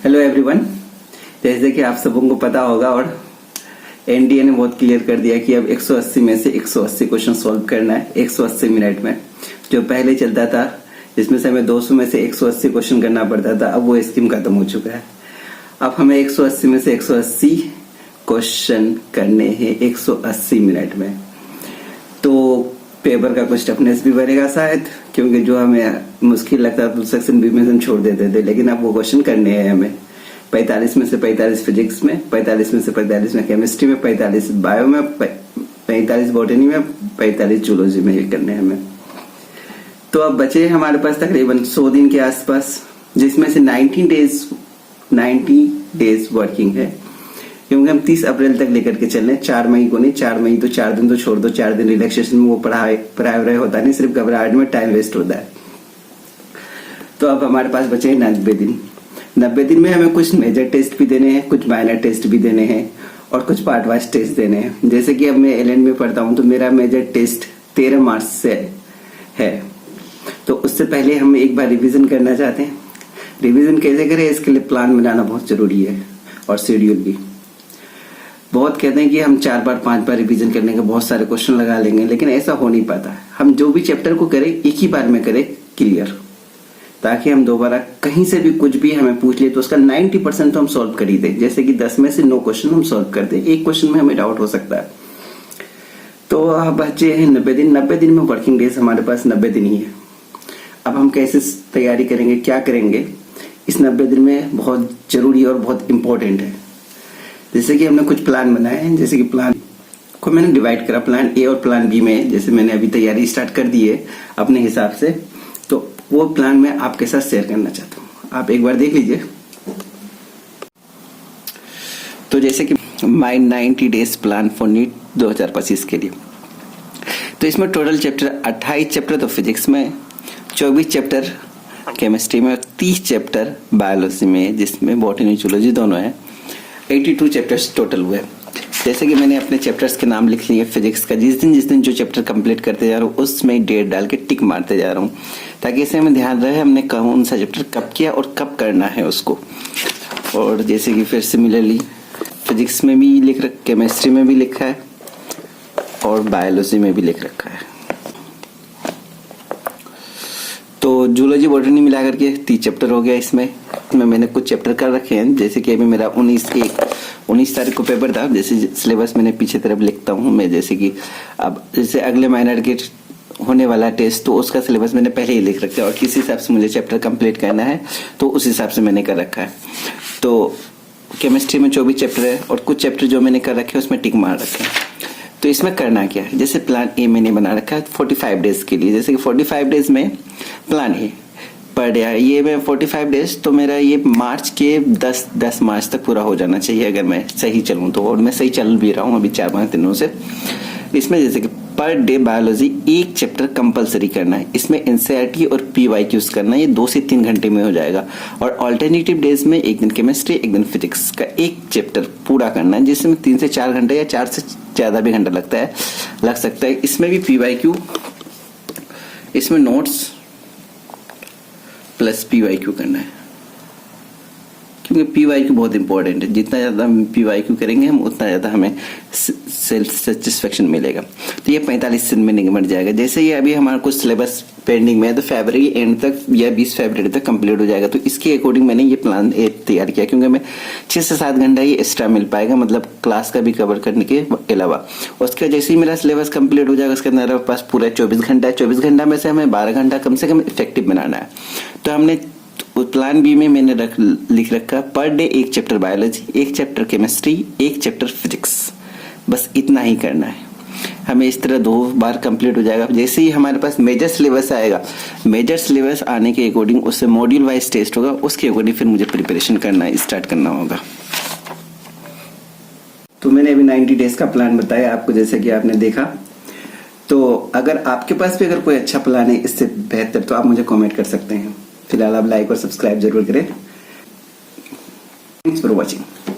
Hello everyone. जैसे कि आप सबों को पता होगा और एनडीए ने बहुत क्लियर कर दिया कि अब 180 में से 180 क्वेश्चन सॉल्व करना है 180 मिनट में। जो पहले चलता था जिसमें से हमें 200 में से 180 क्वेश्चन करना पड़ता था, अब वो स्कीम खत्म हो चुका है। अब हमें 180 में से 180 क्वेश्चन करने हैं 180 मिनट में। तो पेपर का कुछ टफनेस भी बढ़ेगा शायद, क्योंकि जो हमें मुश्किल लगता था तो सेक्शन बी में हम छोड़ देते थे, लेकिन अब वो क्वेश्चन करने हैं हमें। 45 में से 45 फिजिक्स में, 45 में से 45 में केमिस्ट्री में, 45 बायो में, 45 बॉटनी में, 45 जूलॉजी में ही करने हैं हमें। तो अब बचे हमारे पास तकरीबन 100 दिन के आसपास, जिसमें से 90 डेज वर्किंग है, क्योंकि हम 30 अप्रैल तक लेकर के चल रहे हैं। 4 मई को नहीं, 4 मई तो 4 दिन तो छोड़ दो, 4 दिन रिलैक्सेशन में वो पढ़ाई होता नहीं, सिर्फ घबराहट में टाइम वेस्ट होता है। तो अब हमारे पास बचे हैं 90 दिन। 90 दिन में हमें कुछ मेजर टेस्ट भी देने हैं, कुछ माइनर टेस्ट भी देने हैं और कुछ पार्ट वाइज टेस्ट देने हैं। जैसे कि अब मैं एलएन में पढ़ता हूँ तो मेरा मेजर टेस्ट 13 मार्च से है। तो उससे पहले हम एक बार रिवीजन करना चाहते हैं। रिवीजन कैसे करें, इसके लिए प्लान बनाना बहुत जरूरी है और शेड्यूल भी। बहुत कहते हैं कि हम 4 बार 5 बार रिवीजन करने के बहुत सारे क्वेश्चन लगा लेंगे, लेकिन ऐसा हो नहीं पाता। हम जो भी चैप्टर को करें एक ही बार में करें क्लियर, ताकि हम दोबारा कहीं से भी कुछ भी हमें पूछ ले तो उसका 90% तो हम सॉल्व कर ही दें। जैसे कि 10 में से 9 क्वेश्चन हम सॉल्व कर दें, एक क्वेश्चन में हमें डाउट हो सकता है। तो अब बचे हैं 90 दिन। 90 दिन में वर्किंग डेज हमारे पास 90 दिन ही है। अब हम कैसे तैयारी करेंगे, क्या करेंगे, इस 90 दिन में बहुत जरूरी और बहुत इंपॉर्टेंट है। जैसे कि हमने कुछ प्लान बनाए हैं, जैसे कि प्लान को मैंने डिवाइड करा प्लान ए और प्लान बी में। जैसे मैंने अभी तैयारी स्टार्ट कर दी है अपने हिसाब से, तो वो प्लान मैं आपके साथ शेयर करना चाहता हूँ। आप एक बार देख लीजिए। तो जैसे कि my 90 days plan for NEET 2025 के लिए, तो इसमें टोटल चैप्टर 28 चैप्टर तो फिजिक्स में, 24 चैप्टर केमिस्ट्री में, 30 चैप्टर बायोलॉजी में, जिसमें बॉटनी जूलॉजी दोनों है। 82 चैप्टर्स टोटल हुए। जैसे कि मैंने अपने चैप्टर्स के नाम लिख लिए फिजिक्स का। जिस दिन जो चैप्टर कंप्लीट करते जा रहा हूँ उसमें डेट डाल के टिक मारते जा रहा हूँ, ताकि इससे हमें ध्यान रहे हमने कौन सा चैप्टर कब किया और कब करना है उसको। और जैसे कि फिर सिमिलरली फिजिक्स में भी लिख रखा, केमिस्ट्री में भी लिखा है और बायोलॉजी में भी लिख रखा है। तो जूलॉजी बॉटनी मिला करके 30 चैप्टर हो गया। इसमें मैंने कुछ चैप्टर कर रखे हैं। जैसे कि अभी मेरा 19 तारीख को पेपर था। जैसे सिलेबस मैंने पीछे तरफ लिखता हूँ मैं, जैसे कि अब जैसे अगले माइनर के होने वाला टेस्ट, तो उसका सिलेबस मैंने पहले ही लिख रखा है और किस हिसाब से मुझे चैप्टर कंप्लीट करना है तो उस हिसाब से मैंने कर रखा है। तो केमिस्ट्री में 24 चैप्टर है और कुछ चैप्टर जो मैंने कर रखे हैं उसमें टिक मार रखे हैं। तो इसमें करना क्या है, जैसे प्लान ए मैंने बना रखा है 45 डेज के लिए। जैसे कि 45 डेज में प्लान ए पर डे है, ये मैं 45 डेज तो मेरा ये मार्च के 10 मार्च तक पूरा हो जाना चाहिए अगर मैं सही चलूँ तो। और मैं सही चल भी रहा हूँ अभी 4-5 दिनों से। इसमें जैसे कि पर डे बायोलॉजी एक चैप्टर कंपलसरी करना है। इसमें एनसीईआरटी और पीवाईक्यूज करना है, ये 2 से 3 घंटे में हो जाएगा। और ऑल्टरनेटिव डेज में एक दिन केमिस्ट्री एक दिन फिजिक्स का एक चैप्टर पूरा करना है, जिसमें 3 से 4 घंटे या 4 से ज्यादा भी घंटा लग सकता है। इसमें भी पीवाईक्यू, इसमें नोट्स प्लस पीवाईक्यू करना है, क्योंकि पीवाईक्यू बहुत इंपॉर्टेंट है। जितना ज्यादा हम पीवाईक्यू करेंगे हम उतना ज्यादा हमें सेल्फ सेटिस्फेक्शन मिलेगा। तो ये 45 दिन में निकल जाएगा। जैसे ये अभी हमारा कुछ सिलेबस पेंडिंग में है, तो फरवरी एंड तक या 20 फरवरी तक कंप्लीट हो जाएगा। तो इसके अकॉर्डिंग मैंने ये प्लान तैयार किया, क्योंकि मैं 6 से 7 घंटा ही एक्स्ट्रा मिल पाएगा, मतलब क्लास का भी कवर करने के अलावा। उसके जैसे ही मेरा सिलेबस कंप्लीट हो जाएगा उसके अंदर मेरे पास पूरा 24 घंटा है। 24 घंटा में से हमें 12 घंटा कम से कम इफेक्टिव बनाना है। तो हमने प्लान बी में मैंने लिख रखा पर डे एक चैप्टर बायोलॉजी, एक चैप्टर केमिस्ट्री, एक चैप्टर फिजिक्स, बस इतना ही करना है हमें। इस तरह 2 बार कंप्लीट हो जाएगा। जैसे ही हमारे पास मेजर सिलेबस आएगा, मेजर सिलेबस आने के अकॉर्डिंग उससे मॉड्यूल वाइज टेस्ट होगा, उसके अकॉर्डिंग फिर मुझे प्रिपरेशन करना है, स्टार्ट करना होगा। तो मैंने अभी 90 डेज का प्लान बताया आपको, जैसे कि आपने देखा। तो अगर आपके पास भी अगर कोई अच्छा प्लान है इससे बेहतर, तो आप मुझे कमेंट कर सकते हैं। फिलहाल आप लाइक और सब्सक्राइब जरूर करें। Thanks for watching.